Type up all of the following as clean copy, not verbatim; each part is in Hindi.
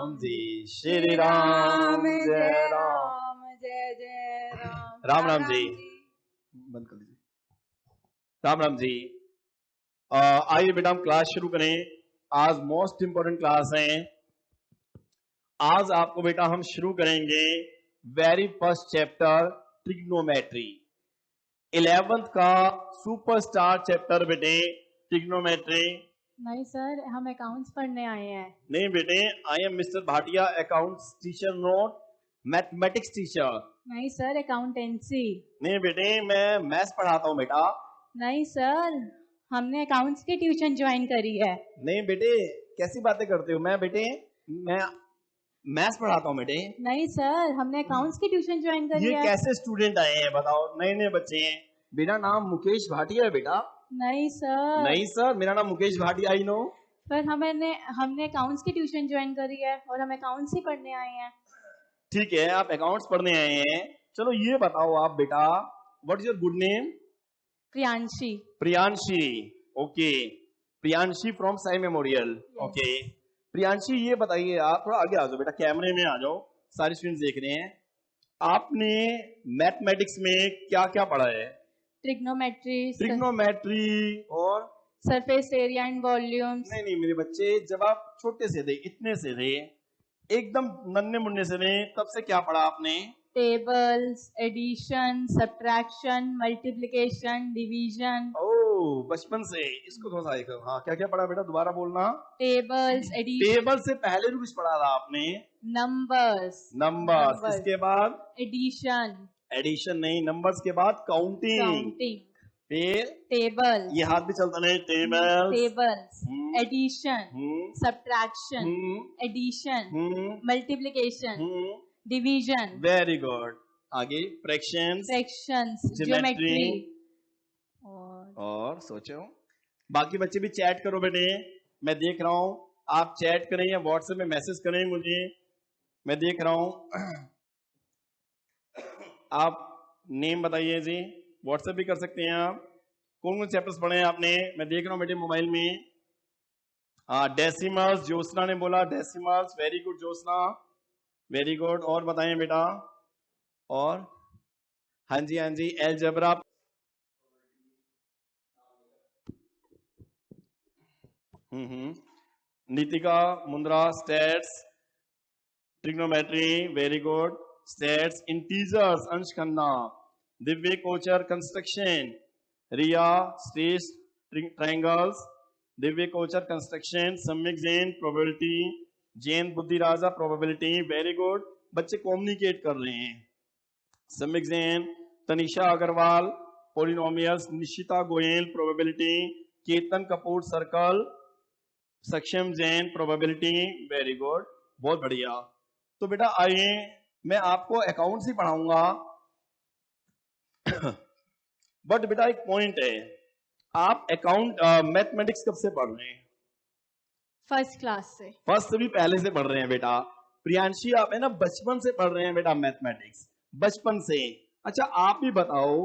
राम जी। श्री राम जय राम। जय जय राम। राम राम जी। बंद कर दीजिए। राम राम जी। आइए बेटा हम क्लास शुरू करें। आज मोस्ट इंपोर्टेंट क्लास है। आज आपको बेटा हम शुरू करेंगे very first chapter trigonometry, 11th का सुपरस्टार चैप्टर बेटे ट्रिग्नोमेट्री। नहीं सर, हम अकाउंट्स पढ़ने आए हैं। नहीं बेटे, I am mister Bhatia, accounts teacher, not mathematics teacher. नहीं सर, अकाउंटेंसी। नहीं बेटे, मैं मैथ्स पढ़ाता हूँ बेटा। नहीं सर, हमने अकाउंट्स की ट्यूशन ज्वाइन करी है। नहीं बेटे, कैसी बातें करते हो? मैं मैथ्स पढ़ाता हूँ बेटे। नहीं सर, हमने अकाउंट्स की ट्यूशन ज्वाइन करी ये है। कैसे स्टूडेंट आए हैं बताओ? नए नए बच्चे हैं। मेरा नाम मुकेश भाटिया है बेटा। नहीं सर। नहीं सर, मेरा नाम मुकेश भाटिया ही नो। पर हमने अकाउंट्स की ट्यूशन ज्वाइन करी है और हम अकाउंट्स ही पढ़ने आए हैं। ठीक है, आप अकाउंट्स पढ़ने आए हैं। चलो ये बताओ आप बेटा, what is your good name? Priyanshi. Priyanshi, okay. Priyanshi from Sai memorial, okay. Priyanshi ये बताइए, आप थोड़ा आगे आ जाओ बेटा, कैमरे में आ जाओ, सारे स्टूडेंट्स देख रहे हैं। आपने मैथमेटिक्स में क्या क्या पढ़ा है? ट्रिग्नोमेट्री और सरफेस एरिया एंड वॉल्यूम्स। नहीं मेरे बच्चे, जब आप छोटे से थे, इतने से थे, एकदम नन्हे मुन्ने से थे, तब से क्या पढ़ा आपने? Tables, addition, subtraction, multiplication, division. Oh, बचपन से। इसको थोड़ा सा करो। हाँ, क्या क्या पढ़ा बेटा, दोबारा बोलना। Tables, addition. टेबल से पहले भी कुछ पढ़ा था आपने? नंबर्स। इसके बाद एडिशन। एडिशन नहीं, नंबर्स के बाद काउंटिंग। फिर टेबल। ये हाथ भी चलता नहीं। Tables, addition, subtraction, addition, multiplication, division. Very good. आगे फ्रैक्शंस, ज्योमेट्री और सोचो। बाकी बच्चे भी चैट करो बेटे, मैं देख रहा हूं। आप चैट करें या व्हाट्सएप में मैसेज करें मुझे, मैं देख रहा हूं। आप नेम बताइए जी, व्हाट्सएप भी कर सकते हैं आप। कौन कौन चैप्टर्स पढ़े हैं आपने? मैं देख रहा हूं बेटे मोबाइल में। डेसिमल्स, ज्योत्सना ने बोला decimals, very good Jyotsna, very good. और बताएं बेटा। और हाँ जी, algebra. Nitika Mundra, stats, trigonometry, very good. Stats, integers, Ansh Khanna. Divya Kochar, construction. Riya, stage triangles. Divya Kochar, construction. Samyak Jain, probability. Jain Buddhi Raja, probability, very good. बच्चे कम्युनिकेट कर रहे हैं। Samyak Jain, Tanisha Agarwal, polynomials. Nishita Goyal, probability. Ketan Kapoor, circle. Saksham Jain, probability, very good, बहुत बढ़िया। तो बेटा आइए, मैं आपको अकाउंट्स ही पढ़ाऊंगा। बट बेटा एक पॉइंट है, आप अकाउंट मैथमेटिक्स कब से पढ़ रहे हैं? फर्स्ट क्लास से। फर्स्ट से भी पहले से पढ़ रहे हैं बेटा। प्रियांशी आप है ना, बचपन से पढ़ रहे हैं बेटा मैथमेटिक्स, बचपन से। अच्छा आप ही बताओ,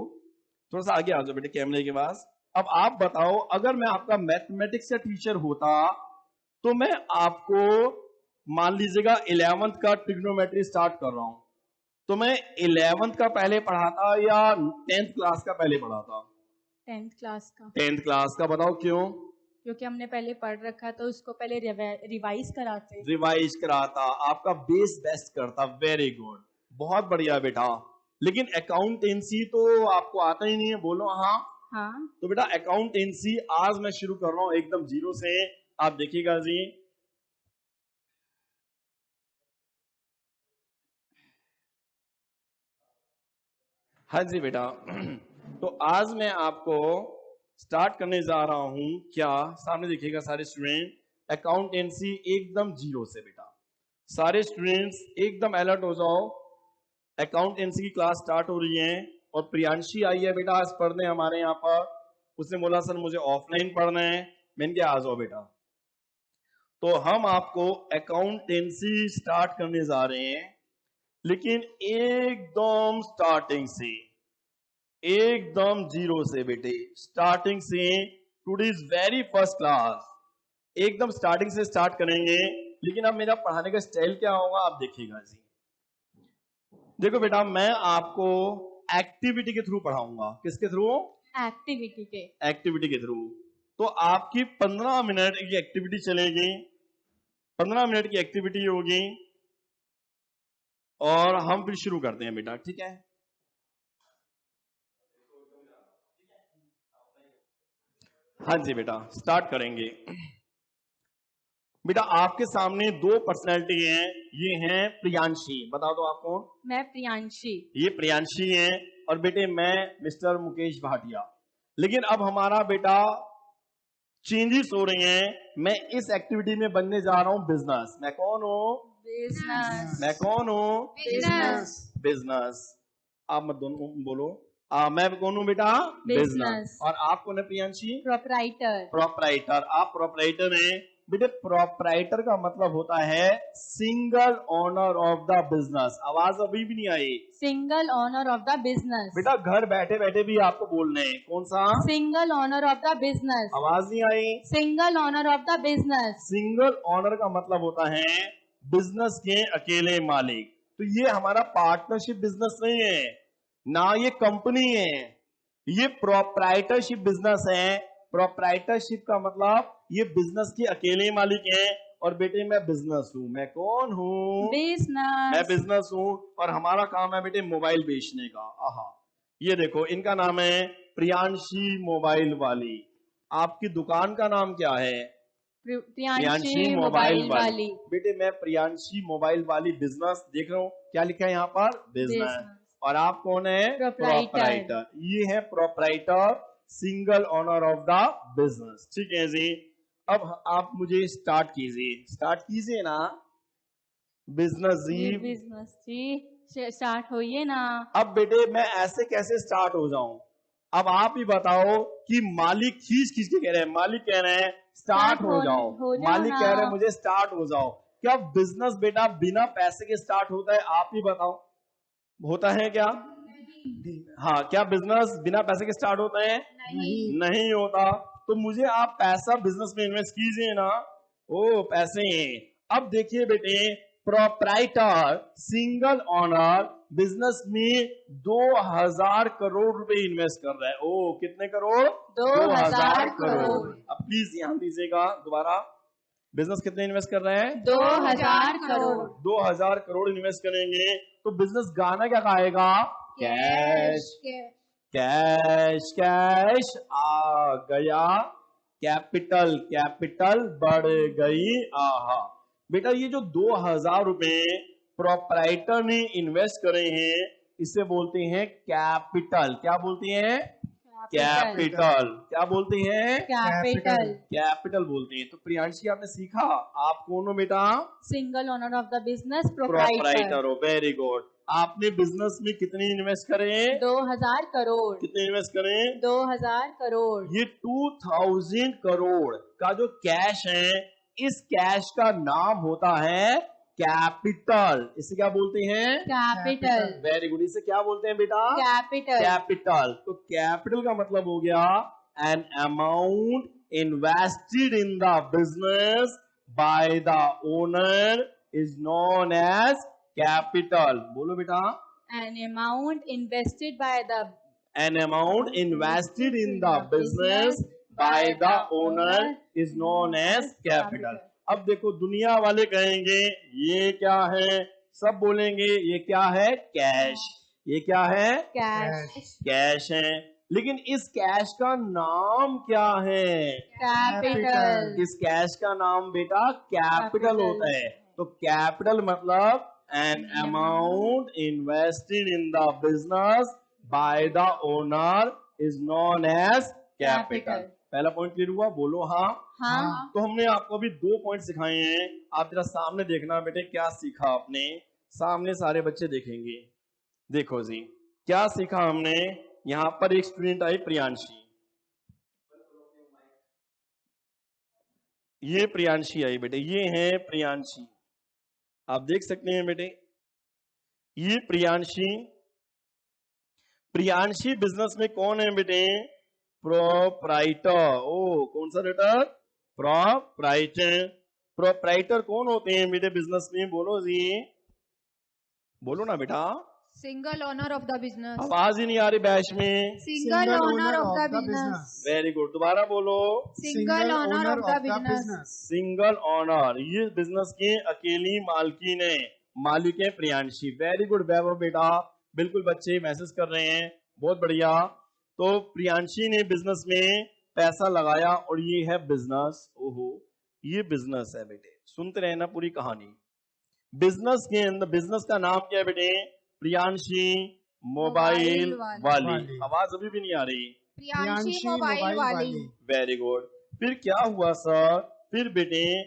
थोड़ा सा आगे आ जाओ बेटे कैमरे के पास। अब आप बताओ, अगर मैं आपका मैथमेटिक्स का टीचर होता तो मैं आपको, मान लीजिएगा 11th का ट्रिग्नोमेट्री स्टार्ट कर रहा हूं, तो मैं 11th का पहले पढ़ाता या 10th क्लास का पहले पढ़ाता? 10th क्लास का। 10th क्लास का, बताओ क्यों? क्योंकि हमने पहले पढ़ रखा तो उसको पहले रिवाइज कराता, आपका बेस बेस्ट करता। वेरी गुड, बहुत बढ़िया बेटा। लेकिन अकाउंटेंसी तो आपको आता ही नहीं है, बोलो हाँ। तो बेटा अकाउंटेंसी आज मैं शुरू कर रहा हूं एकदम जीरो से, आप देखिएगा जी। हाँ जी बेटा, तो आज मैं आपको स्टार्ट करने जा रहा हूं, क्या सामने देखिएगा सारे स्टूडेंट, अकाउंटेंसी एकदम जीरो से बेटा। सारे स्टूडेंट्स एकदम अलर्ट हो जाओ, अकाउंटेंसी की क्लास स्टार्ट हो रही है। और प्रियांशी आई है बेटा आज पढ़ने हमारे यहाँ पर। उसने बोला सर मुझे ऑफलाइन पढ़ना है, मैंने कहा आ जाओ बेटा। तो हम आपको अकाउंटेंसी स्टार्ट करने जा रहे हैं, लेकिन एकदम स्टार्टिंग से, एकदम जीरो से बेटे, स्टार्टिंग से। Today is very first class, एकदम स्टार्टिंग से स्टार्ट करेंगे। लेकिन अब मेरा पढ़ाने का स्टाइल क्या होगा आप देखिएगा जी। देखो बेटा, मैं आपको एक्टिविटी के थ्रू पढ़ाऊंगा। किसके थ्रू? एक्टिविटी के। एक्टिविटी के थ्रू। तो आपकी 15 मिनट की एक्टिविटी चलेगी, 15 मिनट की एक्टिविटी होगी और हम फिर शुरू करते हैं बेटा, ठीक है? हाँ जी बेटा, स्टार्ट करेंगे। बेटा आपके सामने दो पर्सनैलिटी हैं, ये हैं प्रियांशी। बता दो आप कौन? मैं प्रियांशी। ये प्रियांशी हैं और बेटे मैं मिस्टर मुकेश भाटिया। लेकिन अब हमारा बेटा चेंजेस हो रही हैं। मैं इस एक्टिविटी में बनने जा रहा हूं बिजनेस। मैं कौन हूं? बिजनेस। मैं कौन हूं? बिजनेस। बिजनेस। आप मत दोनों बोलो। मैं कौन हूं बेटा? बिजनेस। और आप कौन है प्रियांशी? प्रोपराइटर। प्रोपराइटर। आप प्रोपराइटर हैं बेटे। प्रोपराइटर का मतलब होता है single owner of the business. आवाज अभी भी नहीं आई। Single owner of the business. बेटा घर बैठे बैठे भी आपको बोलने हैं। कौन सा? Single owner of the business. आवाज नहीं आई। Single owner of the business. Single owner का मतलब होता है बिजनेस के अकेले मालिक। तो ये हमारा पार्टनरशिप बिजनेस नहीं है ना, ये कंपनी है, ये प्रोप्राइटरशिप बिजनेस है। प्रोप्राइटरशिप का मतलब ये बिजनेस के अकेले मालिक हैं। और बेटे मैं बिजनेस हूं। मैं कौन हूं? बिजनेस। मैं बिजनेस हूं और हमारा काम है बेटे मोबाइल बेचने का। आहा, ये देखो इनका नाम है प्रियांशी मोबाइल वाली। आपकी दुकान का नाम क्या है? प्रियांशी मोबाइल वाली। बेटे मैं प्रियांशी मोबाइल वाली बिजनेस। देख रहा हूँ क्या लिखा है यहाँ पर? बिजनेस। और आप कौन है? प्रोपराइटर। ये है proprietor, single owner of the business. ठीक है जी। अब आप मुझे स्टार्ट कीजिए ना बिजनेस जी। बिजनेस जी स्टार्ट होइए ना। अब बेटे मैं ऐसे कैसे स्टार्ट हो जाऊं? अब आप ही बताओ कि मालिक खींच खींच के कह रहे हैं, मालिक कह रहे हैं स्टार्ट हो जाओ, मालिक कह रहे हैं मुझे स्टार्ट हो जाओ। क्या बिजनेस बेटा बिना पैसे के स्टार्ट होता है? आप ही बताओ, होता है क्या? हाँ, क्या बिजनेस बिना पैसे के स्टार्ट होता है? नहीं होता। तो मुझे आप पैसा बिजनेस में इन्वेस्ट कीजिए ना। ओ पैसे। अब देखिए बेटे, प्रोप्राइटर सिंगल ओनर बिजनेस में 2000 करोड़ रुपए इन्वेस्ट कर रहा है। ओ कितने करोड़? 2000 करोड़। अब प्लीज ध्यान दीजिएगा दोबारा। बिजनेस कितने इन्वेस्ट कर रहे हैं? 2000 करोड़। 2000 करोड़ इन्वेस्ट करेंगे तो बिजनेस गाना क्या गाएगा? कैश कैश कैश आ गया, कैपिटल कैपिटल बढ़ गई। आहा बेटा, ये जो 2000 रुपए प्रोप्राइटर ने इन्वेस्ट करे हैं इसे बोलते हैं कैपिटल। क्या बोलते हैं? कैपिटल। क्या बोलते हैं? कैपिटल। कैपिटल बोलते हैं। तो प्रियांशी आपने सीखा। आप कौन हो बेटा? Single owner of the business, proprietor proprietor. हो। Very good. आपने बिजनेस में कितनी इन्वेस्ट करे? 2000 करोड़। कितने इन्वेस्ट करे? 2000 करोड़। ये 2000 करोड़ का जो कैश है, इस कैश का नाम होता है कैपिटल। इसे क्या बोलते हैं? कैपिटल। Very good. इसे क्या बोलते हैं बेटा? कैपिटल। कैपिटल। तो कैपिटल का मतलब हो गया an amount invested in the business by the owner is known as capital. बोलो बेटा। An amount invested by the An amount invested in the business by the owner is known as capital. अब देखो दुनिया वाले कहेंगे ये क्या है? सब बोलेंगे ये क्या है? कैश। ये क्या है? कैश। कैश है। लेकिन इस कैश का नाम क्या है? कैपिटल। इस कैश का नाम बेटा कैपिटल होता है। तो कैपिटल मतलब an amount invested in the business by the owner is known as capital. पहला पॉइंट क्लियर हुआ? बोलो हाँ। हाँ। तो हमने आपको अभी 2 पॉइंट सिखाए हैं। आप जरा सामने देखना बेटे, क्या सीखा आपने? सामने सारे बच्चे देखेंगे। देखो जी क्या सीखा हमने। यहाँ पर एक स्टूडेंट आई प्रियांशी। ये प्रियांशी आई बेटे, ये है प्रियांशी। आप देख सकते हैं बेटे, ये प्रियांशी। प्रियांशी बिजनेस में कौन है बेटे? प्रोप्राइटर। ओ कौन सा लेटर? प्रोप्राइटर। प्रोप्राइटर कौन होते हैं बेटे बिजनेस में? बोलो जी, बोलो ना बेटा, Single owner of the business. आवाज ही नहीं आ रही बैच में। Single owner of the business. Very good, दोबारा बोलो। Single owner of the business. Single owner, ये बिजनेस की अकेली मालकिन है, मालिक है प्रियांशी। वेरी गुड वैभव बेटा, बिल्कुल बच्चे मैसेज कर रहे हैं, बहुत बढ़िया। तो प्रियांशी ने बिजनेस में पैसा लगाया और ये है बिजनेस। ओहो, ये बिजनेस है बेटे, सुनते रहे ना पूरी कहानी। बिजनेस के अंदर, बिजनेस का नाम क्या है बेटे? प्रियांशी मोबाइल वाली। आवाज अभी भी नहीं आ रही। प्रियांशी मोबाइल वाली। Very good. फिर क्या हुआ सर? फिर बेटे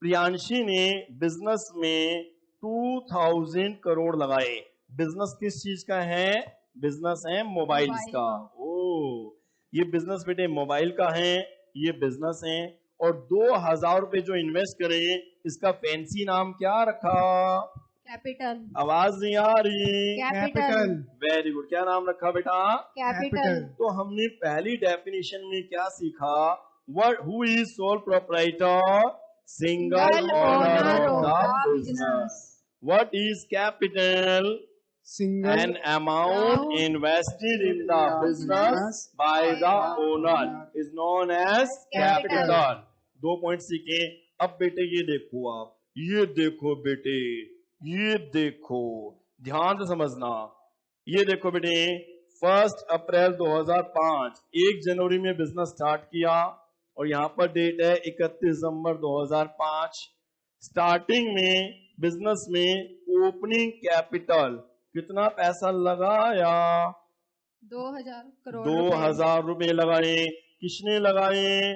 प्रियांशी ने बिजनेस में 2000 करोड़ लगाए। बिजनेस किस चीज का है? बिजनेस है मोबाइल्स का। ओ, ये बिजनेस बेटे मोबाइल का है, ये बिजनेस है। और 2000 रुपए जो इन्वेस्ट करे, इसका फैंसी नाम क्या रखा? कैपिटल। आवाज नहीं आ रही। कैपिटल। वेरी गुड, क्या नाम रखा बेटा? कैपिटल। तो हमने पहली डेफिनेशन में क्या सीखा? What, who is sole proprietor? Single owner of the business. What is capital? An amount invested in the business by the owner is known as capital. 2 point सीखे। अब बेटे ये देखो, आप ये देखो बेटे, ये देखो, ध्यान से समझना। ये देखो बेटे, 1 अप्रैल 2005, 1 जनवरी में बिजनेस स्टार्ट किया और यहाँ पर डेट है 31 दिसंबर 2005। स्टार्टिंग में बिजनेस में ओपनिंग कैपिटल कितना पैसा लगाया? 2000 करोड़। 2000 रुपए लगाए। किसने लगाए?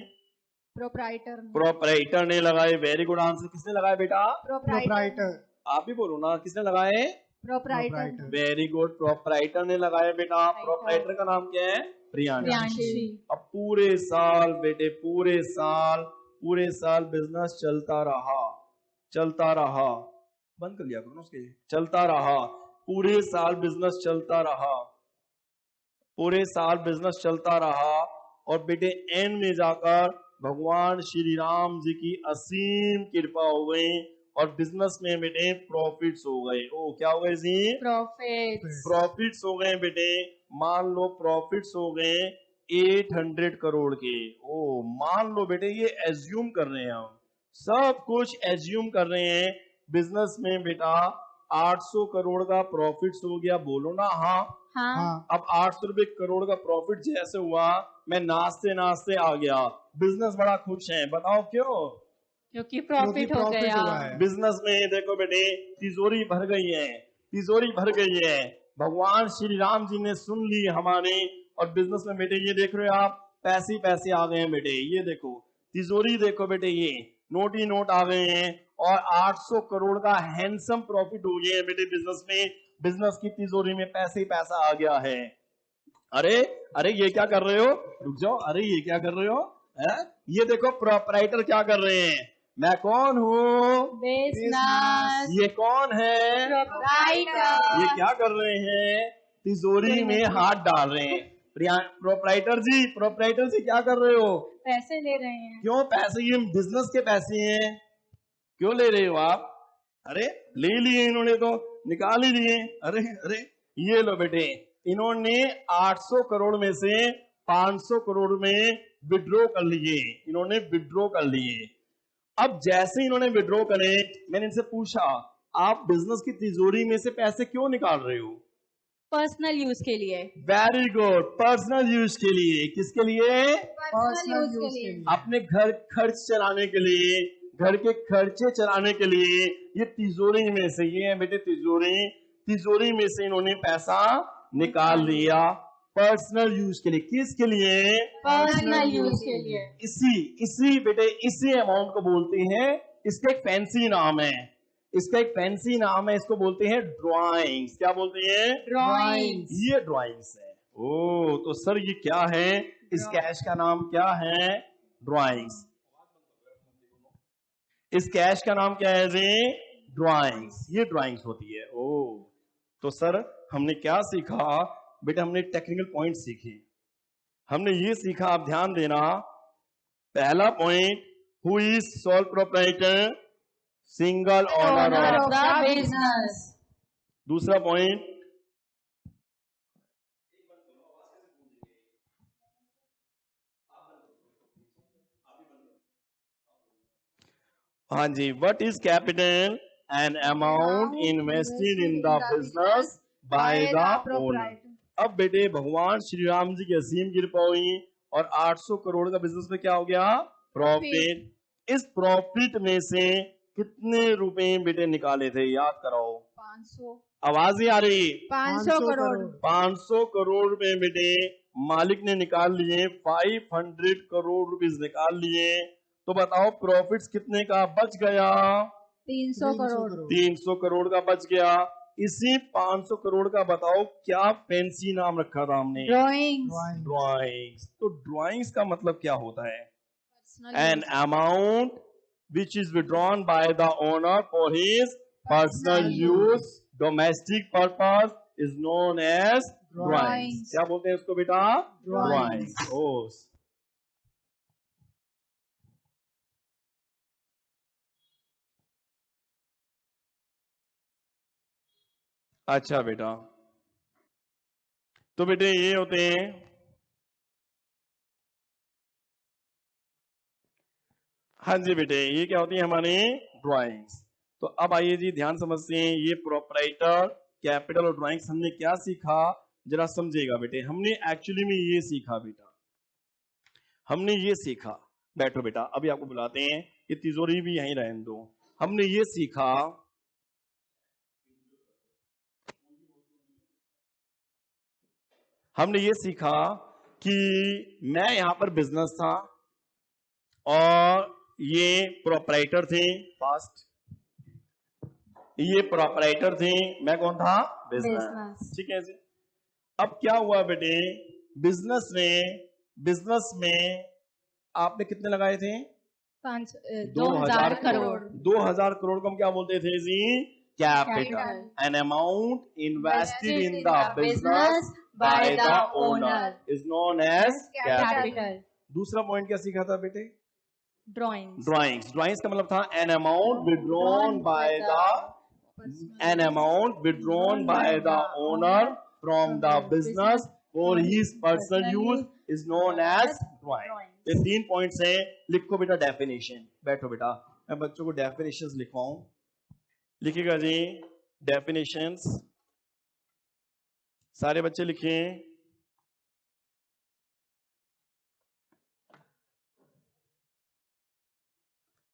प्रोप्राइटर ने लगाए। Very good answer. किसने लगाया बेटा? प्रोप्राइटर। आप भी बोलो ना, किसने लगाए? प्रोप्राइटर। वेरी गुड, प्रोप्राइटर ने लगाया बेटा। प्रोप्राइटर का नाम क्या है? प्रियांशी। अब पूरे साल बेटे, पूरे साल बिजनेस चलता रहा। बंद कर लिया करो ना उसके। चलता रहा, पूरे साल बिजनेस चलता रहा। और बेटे एंड में जाकर भगवान श्री राम जी की असीम कृपा हो गई और बिजनेस में बेटे प्रॉफिट्स हो गए। ओ, क्या हो गए जी? प्रॉफिट्स हो गए बेटे। मान लो प्रॉफिट्स हो गए 800 करोड़ के। ओ, मान लो बेटे, ये एज्यूम कर रहे हैं, हम सब कुछ एज्यूम कर रहे हैं। बिजनेस में बेटा 800 करोड़ का प्रॉफिट्स हो गया। बोलो ना हाँ। अब 800 रुपए करोड़ का प्रॉफिट जैसे हुआ, मैं नाचते नाचते आ गया। बिजनेस बड़ा खुश है, बताओ क्यों? क्योंकि प्रॉफिट हो गया। बिजनेस में देखो बेटे, तिजोरी भर गई है। भगवान श्री राम जी ने सुन ली हमारे। और बिजनेस में बेटे ये देख रहे हो आप, पैसे आ गए हैं बेटे। ये देखो तिजोरी, देखो बेटे, ये नोट ही नोट आ गए हैं और 800 करोड़ का हैंडसम प्रॉफिट हो गया है बेटे बिजनेस में। बिजनेस की तिजोरी में पैसा आ गया है। अरे ये क्या कर रहे हो? रुक जाओ। अरे ये क्या कर रहे हो? ये देखो प्रोप्राइटर क्या कर रहे हैं। मैं कौन हूँ? बिजनेस। ये कौन है? प्रोप्राइटर। ये क्या कर रहे हैं? तिजोरी में हाथ डाल रहे हैं। प्रोप्राइटर जी क्या कर रहे हो? पैसे ले रहे हैं। क्यों पैसे? ये बिजनेस के पैसे हैं, क्यों ले रहे हो आप? अरे ले लिए इन्होंने, तो निकाल ही लिए। अरे ये लो बेटे, इन्होंने 800 करोड़ में से 500 करोड़ में विड्रॉ कर लिए। अब जैसे इन्होंने विड्रॉ करे, मैंने इनसे पूछा, आप बिजनेस की तिजोरी में से पैसे क्यों निकाल रहे हो? पर्सनल यूज के लिए। वेरी गुड, पर्सनल यूज के लिए। किसके लिए? पर्सनल यूज के लिए। अपने घर खर्च चलाने के लिए, घर के खर्चे चलाने के लिए। ये तिजोरी में से, ये है बेटे तिजोरी में से इन्होंने पैसा निकाल लिया पर्सनल यूज के लिए। किसके लिए? पर्सनल यूज के लिए। इसी अमाउंट को बोलते हैं, इसका एक फैंसी नाम है, इसको बोलते हैं ड्राइंग्स। क्या बोलते हैं? ड्राइंग्स। ये ड्राइंग्स है। ओ, तो सर ये क्या है? इस कैश का नाम क्या है? ड्राइंग्स। इस कैश का नाम क्या है जी? ड्राइंग्स। ये ड्राइंग्स होती है। ओ, तो सर हमने क्या सीखा बेटा? हमने टेक्निकल पॉइंट सीखे। हमने ये सीखा, आप ध्यान देना। पहला point, who is sole proprietor? Single owner Owner of. of the business. दूसरा पॉइंट, हाँ जी, what is capital? An amount invested in the business by the owner. अब बेटे भगवान श्री राम जी की असीम कृपा हुई और 800 करोड़ का बिजनेस में क्या हो गया? प्रॉफिट। इस प्रॉफिट में से कितने रुपए बेटे निकाले थे? याद कराओ। 500 आवाज नहीं आ रही। 500 करोड़ 500 करोड़ रुपए बेटे मालिक ने निकाल लिए, 500 करोड़ रुपीस निकाल लिए। तो बताओ प्रॉफिट्स कितने का बच गया? 300 करोड़ 300 करोड़ का बच गया। इसी 500 करोड़ का बताओ क्या फैंसी नाम रखा था हमने? Drawings drawings. तो ड्राइंग्स का मतलब क्या होता है? Personal An amount which is withdrawn by the owner for his personal use, domestic purpose is known as drawings. Drawings. क्या बोलते हैं उसको बेटा? Drawings. Oh. अच्छा बेटा, तो बेटे ये होते हैं, हाँ जी बेटे, ये क्या होती है हमारी ड्राइंग्स। तो अब आइए जी ध्यान समझते हैं, ये प्रोपराइटर, कैपिटल और ड्राइंग्स हमने क्या सीखा, जरा समझेगा बेटे। हमने एक्चुअली में ये सीखा बेटा, हमने ये सीखा। बैठो बेटा, अभी आपको बुलाते हैं, ये तिजोरी भी यहीं रहने दो। हमने ये सीखा, हमने ये सीखा कि मैं यहां पर बिजनेस था और ये प्रोपराइटर थे। फास्ट, ये प्रोपराइटर थे, मैं कौन था? बिजनेस। ठीक है जी। अब क्या हुआ बेटे, बिजनेस में आपने कितने लगाए थे? 2000 करोड़। 2000 करोड़ को हम क्या बोलते थे जी? Capital. An amount invested in the business by the owner is known as capital. दूसरा पॉइंट क्या सीखा था बेटे? ड्राइंग्स। ड्राइंग्स का मतलब था an amount withdrawn by the owner from the business for his personal use is known as drawing. ये 3 पॉइंट्स हैं। लिखो बेटा डेफिनेशन। बैठो बेटा, मैं बच्चों को डेफिनेशंस लिखवाऊं। लिखिएगा जी डेफिनेशंस, सारे बच्चे लिखें।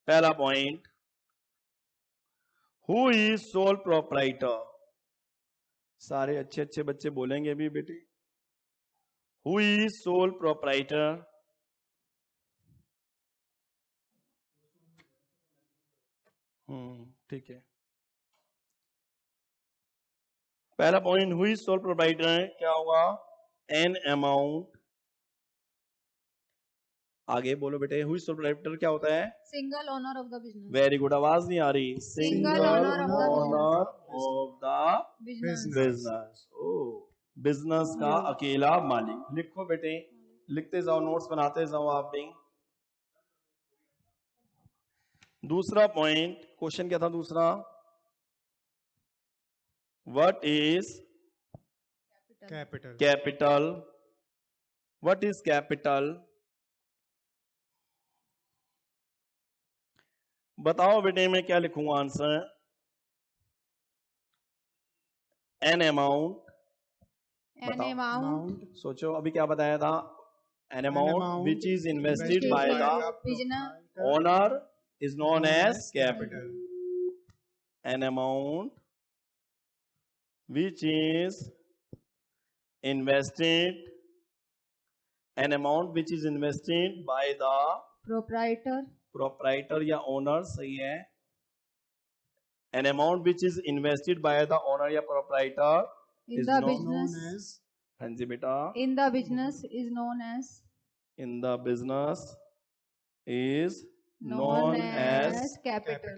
पहला point, who is sole proprietor? सारे अच्छे अच्छे बच्चे बोलेंगे भी बेटे। Who is sole proprietor? ठीक है। पहला point, who is sole proprietor, क्या होगा? एन अमाउंट, आगे बोलो बेटे, हु इज सोल प्रोपराइटर क्या होता है? Single owner of the business. Very good, आवाज नहीं आ रही। Single owner of the business. ओ, बिजनेस का अकेला मालिक। लिखो बेटे, लिखते जाओ, नोट्स बनाते जाओ आप भी। दूसरा पॉइंट, क्वेश्चन क्या था दूसरा? What is capital? What is capital? बताओ बेटे, मैं क्या लिखूंगा answer? An amount. An amount सोचो, अभी क्या बताया था? An amount which is invested by the business owner is known as capital. An amount which is invested by the proprietor या owner, सही है। An amount which is invested by the owner या proprietor in the business हाँ जी बेटा, in the business is known as known as capital.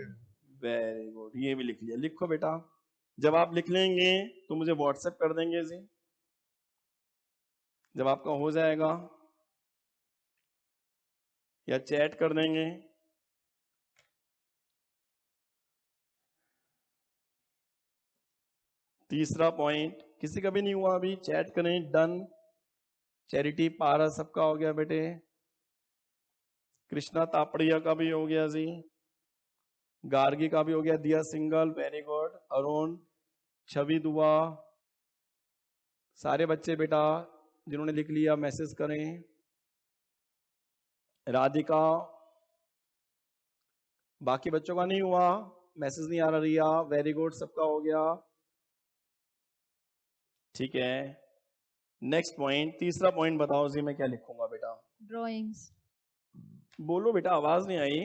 Very good, ये भी लिख लिया। लिखो बेटा, जब आप लिख लेंगे तो मुझे व्हाट्सएप कर देंगे जी। जब आपका हो जाएगा या चैट कर देंगे। तीसरा पॉइंट किसी का भी नहीं हुआ अभी, चैट करें। डन। चैरिटी पारस सबका हो गया बेटे। कृष्णा तापड़िया का भी हो गया जी। गार्गी का भी हो गया। दिया सिंगल, वेरी गुड। अरुण, छवि दुआ, सारे बच्चे बेटा जिन्होंने लिख लिया मैसेज करें। राधिका, बाकी बच्चों का नहीं हुआ, मैसेज नहीं आ रहा। रिया, वेरी गुड, सबका हो गया। ठीक है, नेक्स्ट पॉइंट, तीसरा पॉइंट बताओ जी, मैं क्या लिखूंगा बेटा? Drawings. बोलो बेटा, आवाज नहीं आई।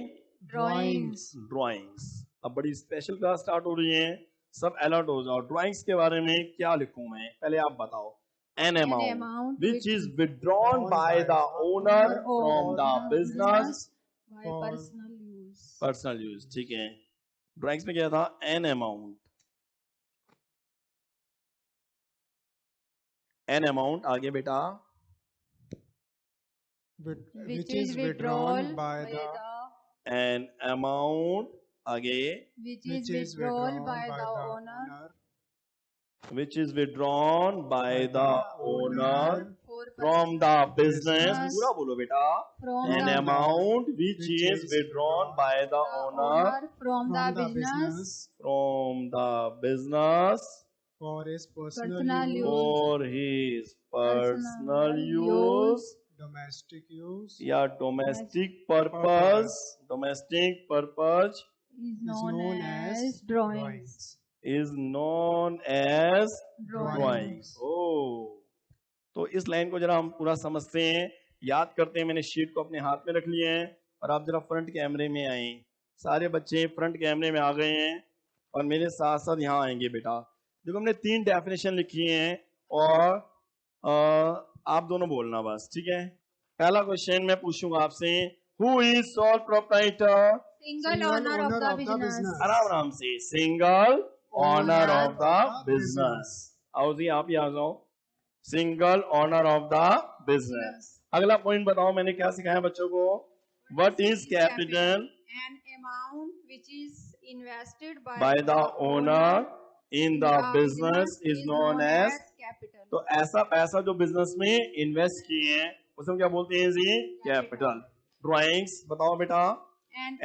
Drawings. ड्राइंग्स। अब बड़ी स्पेशल क्लास स्टार्ट हो रही है, सब अलर्ट हो जाओ। ड्राइंग्स के बारे में क्या लिखूं मैं, पहले आप बताओ। An An amount amount which which is withdrawn by the owner from the business by personal use. Personal use. ठीक है, ड्राइंग्स में क्या था? An amount. एन अमाउंट, आगे बेटा। Which is withdrawn by the an amount, आगे। which is withdrawn by the owner Which is withdrawn by the owner for from the business। business पूरा बोलो बेटा। from An the amount which is withdrawn by the owner from the business from the business for his personal personal use, use, for his personal Personal use domestic use, या domestic purpose। domestic purpose is is known as drawings. is known as Drawings. drawings। ओ, तो इस लाइन को जरा हम पूरा समझते हैं, याद करते हैं। मैंने शीट को अपने हाथ में रख लिए हैं और आप जरा फ्रंट कैमरे में आए। सारे बच्चे फ्रंट कैमरे में आ गए हैं और मेरे साथ साथ यहाँ आएंगे बेटा। देखो हमने 3 डेफिनेशन लिखी हैं और आप दोनों बोलना बस, ठीक है। पहला क्वेश्चन मैं पूछूंगा आपसे, who is sole proprietor? Single owner of the business. आराम आराम से, single owner of the business. आओ जी, आप ही आ जाओ। Single owner of the business. अगला पॉइंट बताओ, मैंने क्या सिखाया बच्चों को? What is capital? An amount which is invested by the owner in the business is known as. capital. तो ऐसा पैसा जो बिजनेस में इन्वेस्ट किए हैं उसे हम क्या बोलते हैं जी? कैपिटल। ड्राइंग्स बताओ बेटा।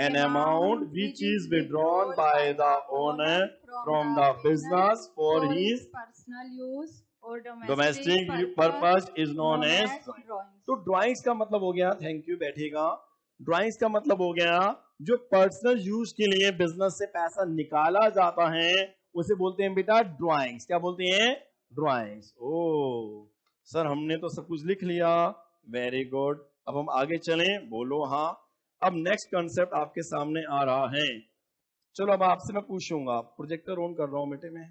An amount which is withdrawn by the owner from the business for his personal use or domestic purpose is known as drawing। तो ड्राइंग्स का मतलब हो गया, थैंक यू, बैठेगा। ड्राइंग्स का मतलब हो गया जो पर्सनल यूज के लिए बिजनेस से पैसा निकाला जाता है उसे बोलते हैं बेटा ड्राइंग्स। क्या बोलते हैं? ड्राइंग्स। ओ सर, हमने तो सब कुछ लिख लिया, वेरी गुड। अब हम आगे चलें, बोलो हाँ। अब नेक्स्ट कंसेप्ट आपके सामने आ रहा है। चलो अब आपसे मैं पूछूंगा, प्रोजेक्टर ऑन कर रहा हूं बेटे मैं।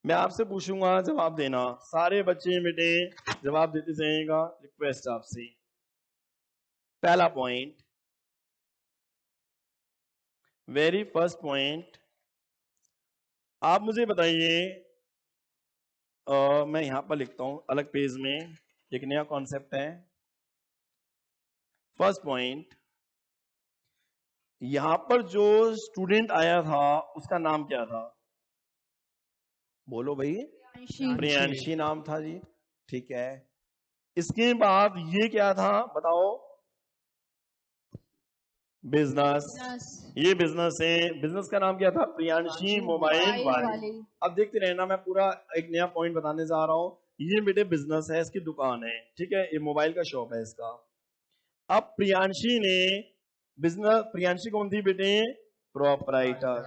मैं आपसे पूछूंगा, जवाब देना। सारे बच्चे बेटे जवाब देते जाइएगा, रिक्वेस्ट आपसे। पहला पॉइंट, वेरी फर्स्ट पॉइंट, आप मुझे बताइए। मैं यहां पर लिखता हूं अलग पेज में, एक नया कॉन्सेप्ट है। फर्स्ट पॉइंट, यहां पर जो स्टूडेंट आया था उसका नाम क्या था? बोलो भाई। प्रियांशी नाम था जी, ठीक है। इसके बाद ये क्या था बताओ? बिजनेस। ये बिजनेस है, बिजनेस का नाम क्या था? प्रियांशी मोबाइल वाली। अब देखते रहना, मैं पूरा एक नया पॉइंट बताने जा रहा हूं। ये बेटे बिजनेस है, इसकी दुकान है, ठीक है, ये मोबाइल का शॉप है इसका। अब प्रियांशी ने बिजनेस, प्रियांशी कौन थी बेटे? प्रोपराइटर।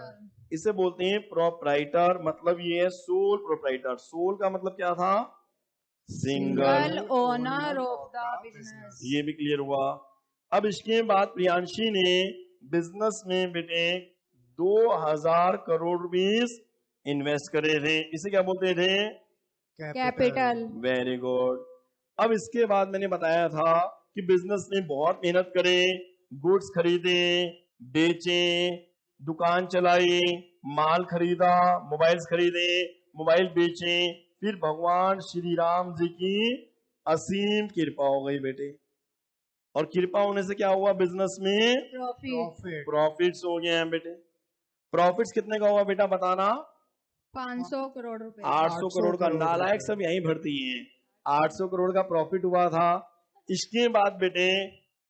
इसे बोलते हैं प्रोपराइटर, मतलब ये है सोल प्रोपराइटर। सोल का मतलब क्या था? Single owner of the business. ये भी क्लियर हुआ। अब इसके बाद प्रियांशी ने बिजनेस में बेटे 2000 करोड़ रुपीस इन्वेस्ट करे थे, इसे क्या बोलते थे? कैपिटल। Very good. अब इसके बाद मैंने बताया था कि बिजनेस में बहुत मेहनत करें, गुड्स खरीदे, बेचे, दुकान चलाई, माल खरीदा, मोबाइल्स खरीदे, मोबाइल बेचे, फिर भगवान श्री राम जी की असीम कृपा हो गई बेटे। और कृपा होने से क्या हुआ? बिजनेस में प्रॉफिट। प्रॉफिट्स हो गए हैं बेटे। प्रॉफिट्स कितने का हुआ बेटा बताना? 500 करोड़ रुपए। 800 करोड़ का। करोड़ नालायक रुपए। सब यहीं भरती हैं। 800 करोड़ का प्रॉफिट हुआ था। इसके बाद बेटे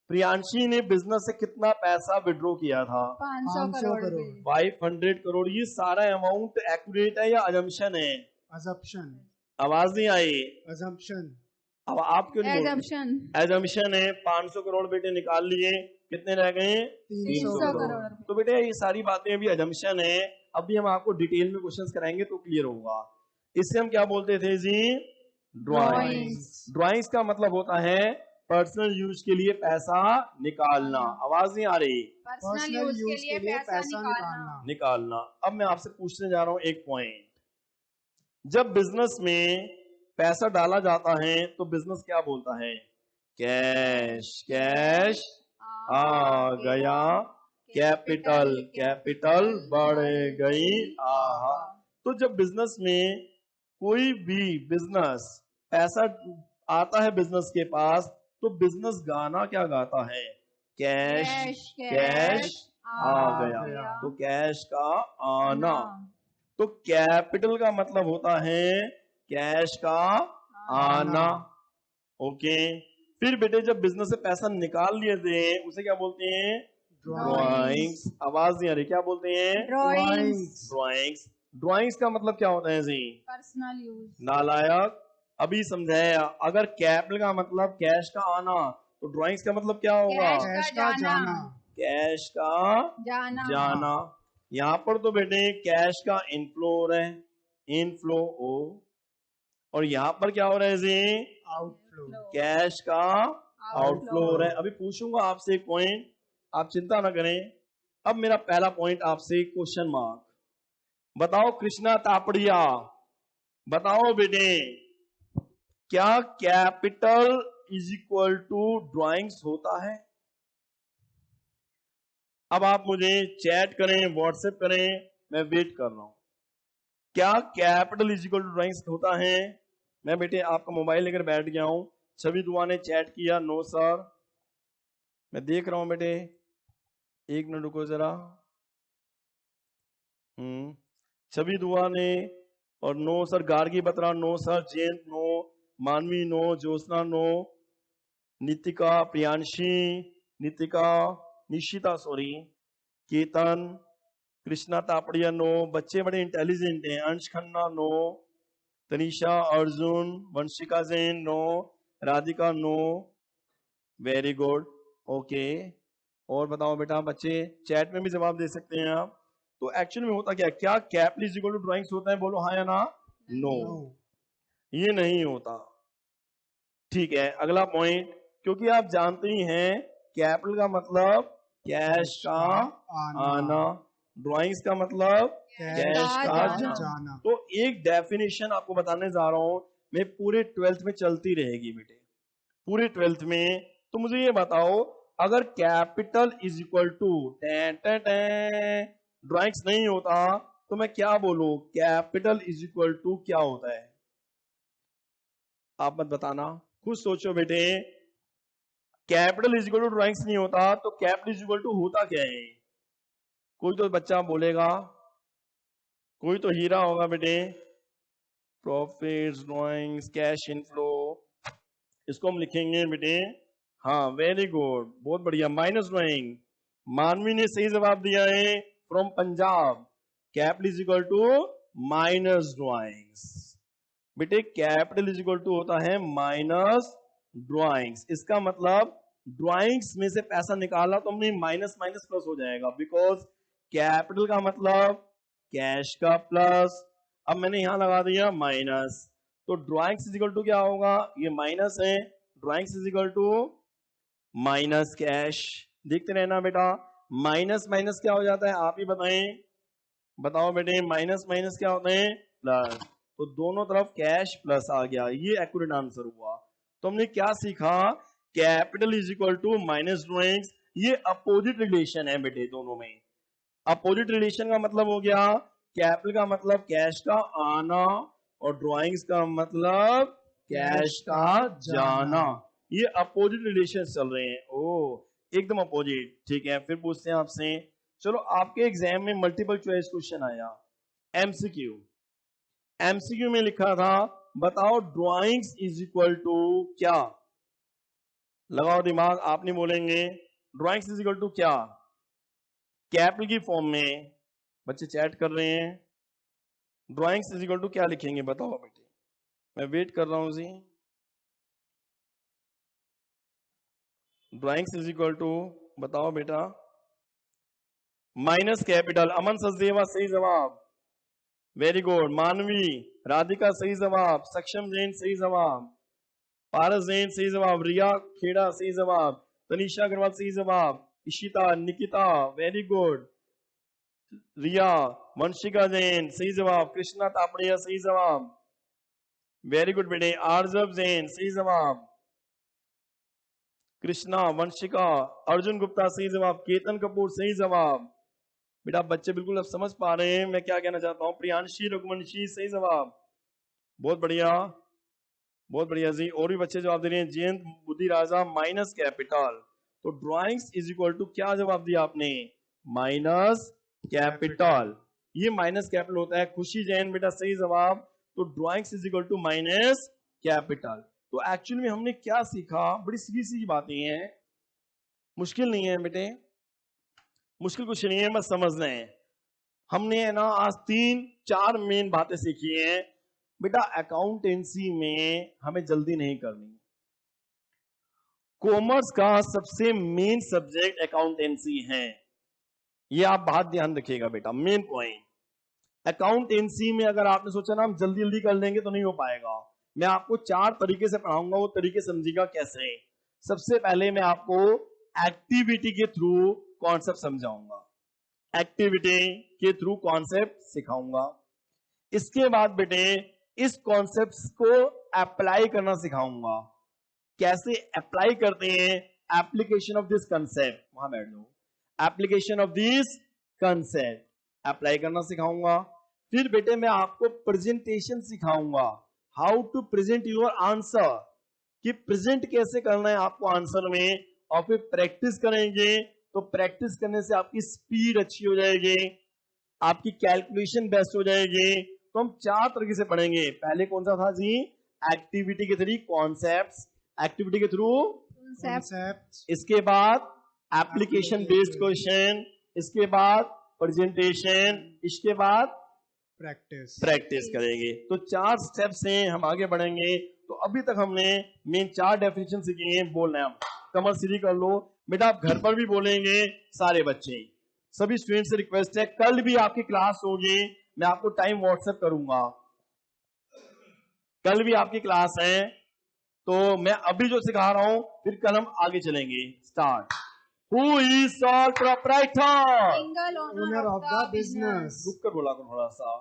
प्रियांशी ने बिजनेस से कितना पैसा विड्रॉ किया था? 500 500 करोड़ करोड़। रुपए। 500 करोड़। ये सारा अमाउंट एक्यूरेट है या अजम्पशन है? assumption आवाज नहीं आई। assumption अब आप क्यों नहीं बोल रहे? एजम्पशन। एजम्पशन है। 500 करोड़ बेटे निकाल लिए, कितने रह गए? 300 300 करोड़। करोड़ रुपए। तो बेटे ये सारी बातें अभी अजम्पशन है। अभी हम आपको डिटेल में क्वेश्चंस कराएंगे तो क्लियर होगा। इससे हम क्या बोलते थे जी? ड्राइंग्स। ड्राइंग्स का मतलब होता है पर्सनल यूज के लिए पैसा निकालना। आवाज नहीं आ रही? पर्सनल यूज के लिए पैसा निकालना। निकालना। अब मैं आपसे पूछने जा रहा हूं एक पॉइंट। जब बिजनेस में पैसा डाला जाता है तो बिजनेस क्या बोलता है? कैश। कैश आ गया, कैपिटल। कैपिटल बढ़ गई। आहा। तो जब बिजनेस में कोई भी बिजनेस पैसा आता है बिजनेस के पास तो बिजनेस गाना क्या गाता है? कैश। कैश आ गया। तो कैश का आना। तो कैपिटल का मतलब होता है कैश का आना। ओके। फिर बेटे जब बिजनेस से पैसा निकाल लिए थे उसे क्या बोलते हैं? ड्राइंग्स। आवाज नहीं आ रही, क्या बोलते हैं? ड्राइंग्स। ड्राइंग्स। ड्राइंग्स का मतलब क्या होता है जी? Personal use. नालायक। अभी समझाया। अगर कैपिटल का मतलब कैश का आना तो ड्राइंग्स का मतलब क्या होगा? कैश का जाना। कैश का जाना। जाना। यहाँ पर तो बेटे कैश का इनफ्लो हो रहा है, इनफ्लो ओ। और यहाँ पर क्या हो रहा है जी? आउटफ्लो। कैश का आउटफ्लो हो रहा है। अभी पूछूंगा आपसे एक पॉइंट, आप चिंता ना करें। अब मेरा पहला पॉइंट आपसे क्वेश्चन मार्क। बताओ कृष्णा तापड़िया, बताओ बेटे क्या capital is equal to drawings होता है? अब आप मुझे चैट करें, व्हाट्सएप करें, मैं वेट कर रहा हूं। क्या capital is equal to drawings होता है? मैं बेटे आपका मोबाइल लेकर बैठ गया हूं। छवि दुआ ने चैट किया, नो सर। मैं देख रहा हूं बेटे, एक मिनट रुको जरा। छवि दुआ ने और no sir. Gargi Batra no sir. Jain no. Manavi no. Jyotsna no. Nitika, Priyanshi, Nitika, Nishita sorry, Ketan, Krishna Tapadia no. बच्चे बड़े इंटेलिजेंट हैं। Ansh Khanna no. Tanisha, Arjun, Vanshika Jain no. Radhika no. Very good. Okay. और बताओ बेटा, बच्चे चैट में भी जवाब दे सकते हैं आप। तो एक्चुअल में होता क्या? क्या capital is equal to drawings होता है? बोलो हाँ या ना। नो, ये नहीं होता। ठीक है, अगला पॉइंट। क्योंकि आप जानते ही हैं कैपिटल का मतलब कैश का आना, ड्राइंग्स का मतलब कैश का जाना। तो एक डेफिनेशन आपको बताने जा रहा हूं, मैं पूरे 12th में चलती रहेगी बेटे, पूरे 12th में। तो मुझे ये बताओ, अगर capital is equal to drawings नहीं होता तो मैं क्या बोलूं? कैपिटल इज इक्वल टू क्या होता है? आप मत बताना, खुद सोचो बेटे। Capital is equal to drawings नहीं होता तो कैपिटल इज इक्वल टू होता क्या है? कोई तो बच्चा बोलेगा, कोई तो हीरा होगा बेटे। प्रॉफिट्स, ड्राइंग्स, कैश इनफ्लो, इसको हम लिखेंगे बेटे। हाँ, वेरी गुड, बहुत बढ़िया। Minus drawing. मानवी ने सही जवाब दिया है, from Punjab. Capital is equal to minus drawings. बेटे कैपिटल इज इक्वल टू होता है माइनस ड्राइंग्स। इसका मतलब ड्राइंग्स में से पैसा निकाला तो हमने माइनस माइनस प्लस हो जाएगा, बिकॉज कैपिटल का मतलब कैश का प्लस। अब मैंने यहां लगा दिया माइनस, तो ड्राइंग्स इज इक्वल टू क्या होगा? ये माइनस है, drawings is equal to minus cash. देखते रहना बेटा, माइनस माइनस क्या हो जाता है? आप ही बताएं, बताओ बेटे। माइनस माइनस क्या होता है? प्लस। तो दोनों तरफ कैश प्लस आ गया, ये एक्यूरेट आंसर हुआ। तो हमने क्या सीखा? Capital is equal to minus drawings. ये अपोजिट रिलेशन है बेटे दोनों में। अपोजिट रिलेशन का मतलब हो गया, कैपिटल का मतलब कैश का आना और ड्राइंग्स का मतलब कैश का जाना। ये अपोजिट रिलेशन चल रहे हैं। ओ, एकदम अपोजिट। ठीक है, फिर पूछते हैं आपसे, चलो आपके एग्जाम में मल्टीपल चॉइस क्वेश्चन आया, एमसीक्यू। एमसीक्यू में लिखा था बताओ ड्राइंग्स इज इक्वल टू क्या। लगाओ दिमाग, आप नहीं बोलेंगे। ड्राइंग्स इज इक्वल टू क्या, कैपिटल की फॉर्म में। बच्चे चैट कर रहे हैं। ड्राइंग्स इज इक्वल टू क्या लिखेंगे बताओ बेटे, मैं वेट कर रहा हूं जी। ड्राइंग्स इज इक्वल टू बताओ बेटा, माइनस कैपिटल। अमन सचदेवा सही जवाब, वेरी गुड। मानवी, राधिका सही जवाब, सक्षम जैन सही जवाब, पारस जैन सही जवाब, रिया खेड़ा सही जवाब, तनीषा अग्रवाल सही जवाब, इशिता, निकिता वेरी गुड, रिया, वंशिका जैन सही जवाब, कृष्णा तापड़िया सही जवाब, वेरी गुड बेटे। आरजब जैन सही जवाब, कृष्णा, वंशिका, अर्जुन गुप्ता सही जवाब, केतन कपूर सही जवाब। बेटा बच्चे बिल्कुल अब समझ पा रहे हैं मैं क्या कहना चाहता हूं। प्रियांशी, रघुवंशी सही जवाब, बहुत बढ़िया, बहुत बढ़िया जी। और भी बच्चे जवाब दे रहे हैं। Jayant Buddhiraja minus capital. तो ड्राइंग्स इज इक्वल टू क्या जवाब दिया आपने, माइनस कैपिटल। ये माइनस कैपिटल होता है। खुशी जैन बेटा सही जवाब। तो drawings is equal to minus capital. तो एक्चुअली में हमने क्या सीखा, बड़ी सीधी सी बातें हैं, मुश्किल नहीं है बेटे, मुश्किल कुछ नहीं है, बस समझना है। हमने है ना आज 3-4 मेन बातें सीखी हैं। बेटा अकाउंटेंसी में हमें जल्दी नहीं करनी। कॉमर्स का सबसे मेन सब्जेक्ट अकाउंटेंसी है, ये आप बात ध्यान रखिएगा बेटा, मेन पॉइंट। अकाउंटेंसी में अगर आपने सोचा ना हम जल्दी जल्दी कर लेंगे तो नहीं हो पाएगा। मैं आपको 4 तरीके से पढ़ाऊंगा, वो तरीके समझिएगा कैसे। सबसे पहले मैं आपको एक्टिविटी के थ्रू कॉन्सेप्ट समझाऊंगा, एक्टिविटी के थ्रू कॉन्सेप्ट सिखाऊंगा। इसके बाद बेटे इस कॉन्सेप्ट्स को अप्लाई करना सिखाऊंगा। कैसे अप्लाई करते हैं, एप्लीकेशन ऑफ दिस कंसेप्ट, वहां बैठ लो, application of this concept apply करना सिखाऊंगा। फिर बेटे मैं आपको प्रेजेंटेशन सिखाऊंगा, how to present your answer, कि प्रेजेंट कैसे करना है आपको आंसर में। और फिर प्रैक्टिस करेंगे, तो प्रैक्टिस करने से आपकी स्पीड अच्छी हो जाएगी, आपकी कैलकुलेशन बेस्ट हो जाएगी। तो हम 4 तरीके से पढ़ेंगे। पहले कौन सा था जी, एक्टिविटी के थ्रू कॉन्सेप्ट्स, एक्टिविटी के थ्रू concepts, इसके बाद एप्लीकेशन बेस्ड क्वेश्चन, इसके बाद प्रेजेंटेशन, इसके बाद practice. प्रैक्टिस करेंगे। तो 4 स्टेप से हम आगे बढ़ेंगे। तो अभी तक हमने मेन 4 डेफिनेशन सीखी हैं। बोलना है, कमर सीधी कर लो बेटा, आप घर पर भी बोलेंगे सारे बच्चे। सभी स्टूडेंट से रिक्वेस्ट है, कल भी आपकी क्लास होगी, मैं आपको टाइम व्हाट्सएप करूंगा। कल भी आपकी क्लास है, तो मैं अभी जो सिखा रहा हूं फिर कल हम आगे चलेंगे। Start. Who is sole proprietor, single Owner of the business. रुक कर बोला करो थोड़ा सा।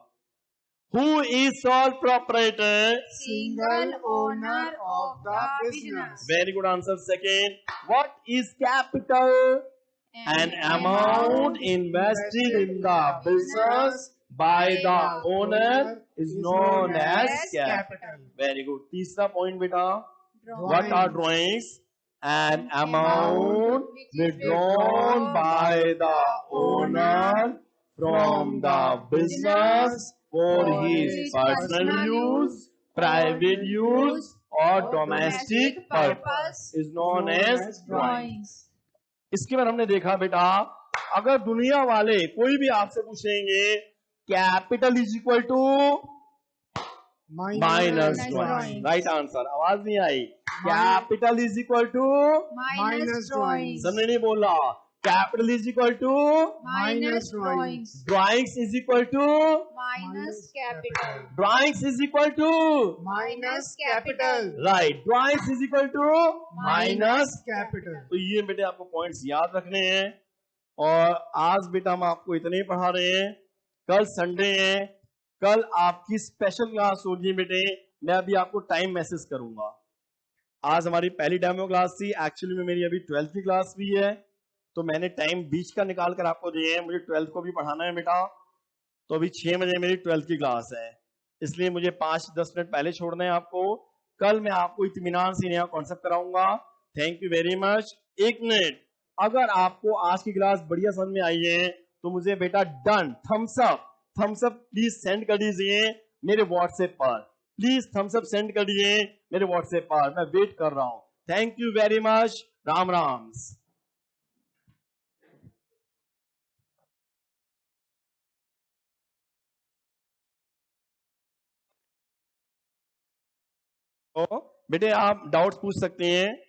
Who is sole proprietor, Single owner of the business. Very good answer. Second, what is capital, an amount invested in the business by the owner is known as capital. Very good. तीसरा पॉइंट बेटा, what are drawings? An amount withdrawn by the owner from the business for his personal use, private use or domestic purpose is known as drawings. इसके बाद हमने देखा बेटा, अगर दुनिया वाले कोई भी आपसे पूछेंगे capital is equal to minus drawing, right answer. आवाज नहीं आई। Capital is equal to Minus drawings. सबने नहीं बोला। Capital is equal to Minus drawings. Drawings is equal to Minus capital. Drawings is equal to Minus capital. Right, drawings is equal to minus. Capital. तो ये बेटे आपको पॉइंट्स याद रखने हैं। और आज बेटा हम आपको इतने ही पढ़ा रहे हैं। कल संडे है, कल आपकी स्पेशल क्लास होगी बेटे, मैं अभी आपको टाइम मैसेज करूंगा। आज हमारी पहली डेमो क्लास थी, एक्चुअली में मेरी अभी 12th की क्लास भी है, तो मैंने टाइम बीच का निकाल कर आपको दिए हैं। मुझे 12th को भी पढ़ाना है बेटा, तो अभी 6 बजे मेरी 12th की क्लास है, इसलिए मुझे 5-10 मिनट पहले छोड़ना है आपको। कल मैं आपको इत्मीनान से नया कॉन्सेप्ट कराऊंगा। Thank you very much. 1 minute, अगर आपको आज की क्लास बढ़िया समझ में आई है तो मुझे बेटा done thumbs up please send कर दीजिए मेरे व्हाट्सएप पर, प्लीज थम्स अप सेंड कर दीजिए मेरे व्हाट्सएप पर, मैं वेट कर रहा हूं। Thank you very much. Ram Ram. तो बेटे आप डाउट्स पूछ सकते हैं।